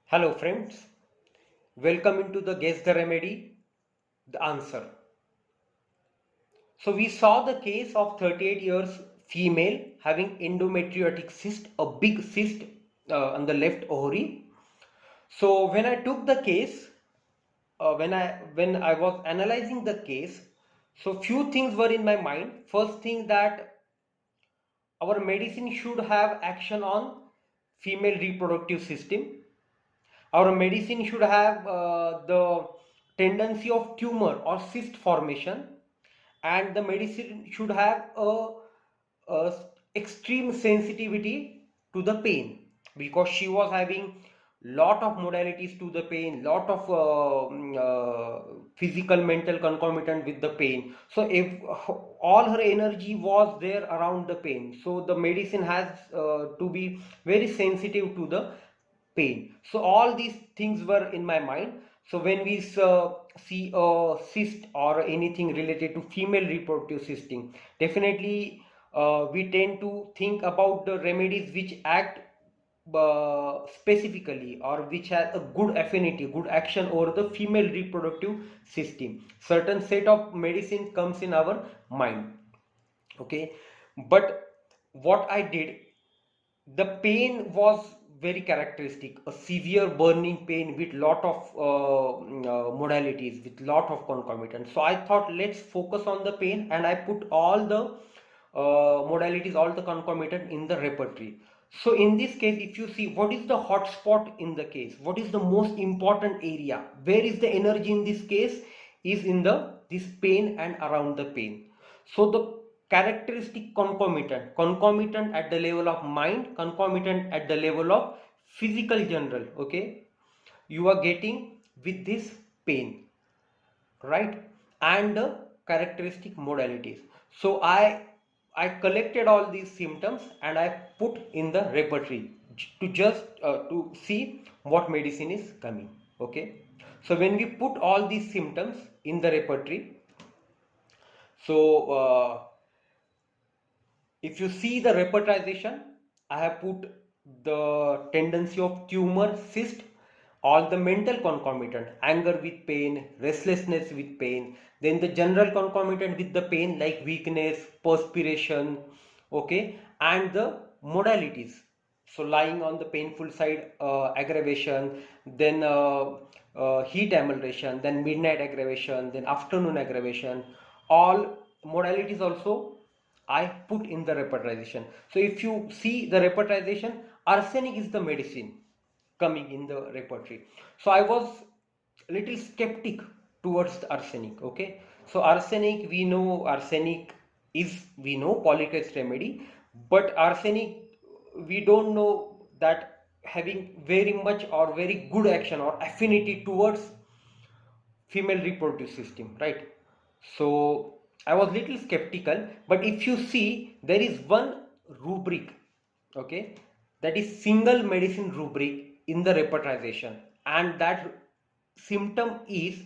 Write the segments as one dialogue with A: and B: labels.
A: Hello friends, welcome into the Guess the Remedy, the answer. So we saw the case of 38 years female having endometriotic cyst, a big cyst on the left ovary. So when I took the case, when I was analyzing the case, so few things were in my mind. First thing that our medicine should have action on female reproductive system. Our medicine should have the tendency of tumor or cyst formation, and the medicine should have a extreme sensitivity to the pain, because she was having lot of modalities to the pain, lot of physical mental concomitant with the pain. So if all her energy was there around the pain, so the medicine has to be very sensitive to the pain. So all these things were in my mind. So when we see a cyst or anything related to female reproductive system, definitely we tend to think about the remedies which act specifically, or which has a good affinity, good action over the female reproductive system. Certain set of medicine comes in our mind. Okay, but what I did, the pain was very characteristic, a severe burning pain with lot of modalities, with lot of concomitants. So I thought, let's focus on the pain, and I put all the modalities, all the concomitant in the repertory. So in this case, if you see what is the hot spot in the case, what is the most important area, where is the energy in this case, is in the this pain and around the pain. So the characteristic concomitant at the level of mind, concomitant at the level of physical general, okay, you are getting with this pain, right? And the characteristic modalities. So I collected all these symptoms and I put in the repertory to just to see what medicine is coming. Okay, so when we put all these symptoms in the repertory, so if you see the repertorization, I have put the tendency of tumor, cyst, all the mental concomitant, anger with pain, restlessness with pain, then the general concomitant with the pain like weakness, perspiration, okay, and the modalities. So lying on the painful side, aggravation, then heat amelioration, then midnight aggravation, then afternoon aggravation, all modalities also I put in the repertorization. So if you see the repertorization, arsenic is the medicine coming in the repertory. So I was little skeptic towards the arsenic. Okay, so arsenic, we know arsenic is, we know polycrest remedy, but arsenic we don't know that having very much or very good action or affinity towards female reproductive system, right? So I was little skeptical, but if you see, there is one rubric, okay, that is single medicine rubric in the repertorization, and that symptom is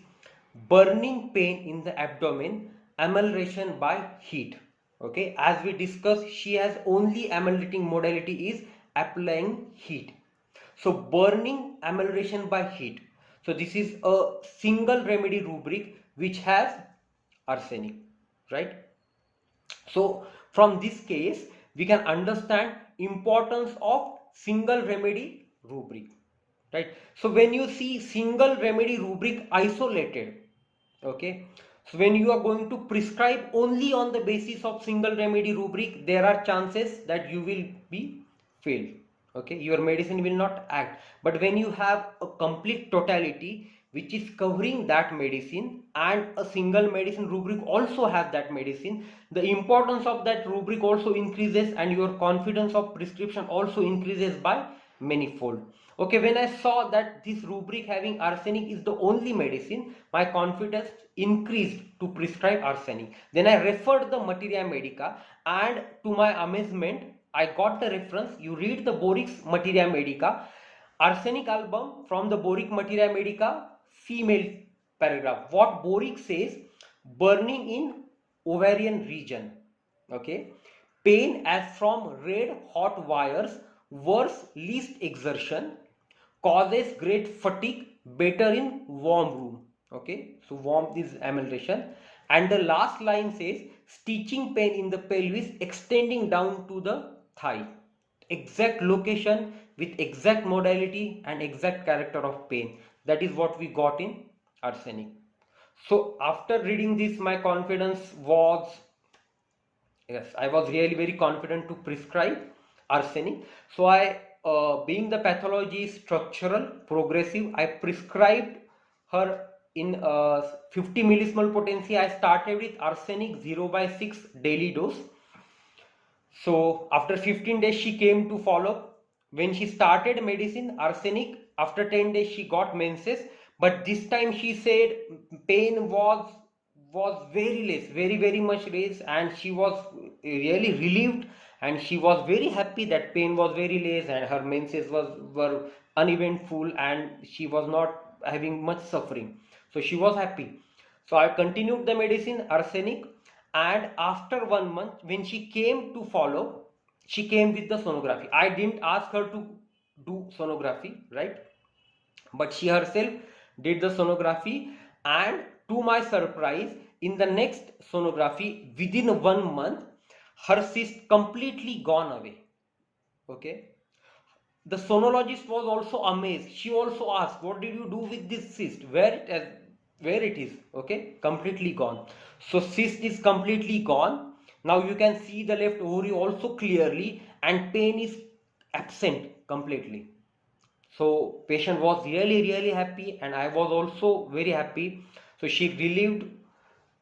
A: burning pain in the abdomen, amelioration by heat. Okay, as we discussed, she has only ameliorating modality is applying heat. So burning amelioration by heat. So this is a single remedy rubric which has arsenic, right? So from this case, we can understand importance of single remedy rubric, right? So when you see single remedy rubric isolated, okay, so when you are going to prescribe only on the basis of single remedy rubric, there are chances that you will be failed. Okay, your medicine will not act. But when you have a complete totality which is covering that medicine, and a single medicine rubric also has that medicine, the importance of that rubric also increases, and your confidence of prescription also increases by manyfold. Okay, when I saw that this rubric having arsenic is the only medicine, my confidence increased to prescribe arsenic. Then I referred the Materia Medica, and to my amazement, I got the reference. You read the Boric's Materia Medica, arsenic album from the Boric Materia Medica, female paragraph. What Boric says, burning in ovarian region. Okay, pain as from red hot wires, worse least exertion, causes great fatigue, better in warm room. Okay, so warmth is amelioration. And the last line says stitching pain in the pelvis extending down to the thigh. Exact location with exact modality and exact character of pain. That is what we got in arsenic. So after reading this, my confidence was, yes, I was really very confident to prescribe arsenic. So I, being the pathology is structural, progressive, I prescribed her in 50 millismol potency. I started with arsenic 0/6 daily dose. So after 15 days, she came to follow. When she started medicine, arsenic, after 10 days, she got menses. But this time she said pain was very less, very much less, and she was really relieved, and she was very happy that pain was very less, and her menses were uneventful, and she was not having much suffering. So she was happy. So I continued the medicine, arsenic, and after 1 month, when she came to follow, she came with the sonography. I didn't ask her to do sonography, right? But she herself did the sonography, and to my surprise, in the next sonography, within 1 month, her cyst completely gone away. Okay, the sonologist was also amazed. She also asked, what did you do with this cyst, where it is? Okay, completely gone. So cyst is completely gone. Now you can see the left ovary also clearly, and pain is absent completely. So patient was really happy, and I was also very happy. So she relieved.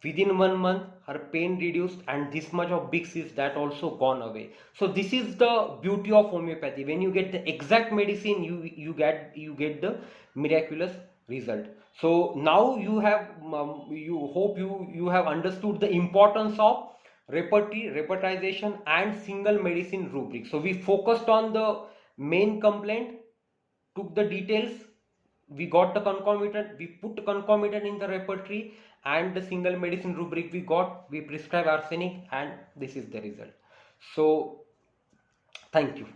A: Within 1 month, her pain reduced, and this much of big cyst that also gone away. So this is the beauty of homeopathy. When you get the exact medicine, you get the miraculous result. So now you have you hope you have understood the importance of repertorization and single medicine rubric. So we focused on the main complaint, took the details, we got the concomitant, we put concomitant in the repertory, and the single medicine rubric we got, we prescribe arsenic, and this is the result. So thank you.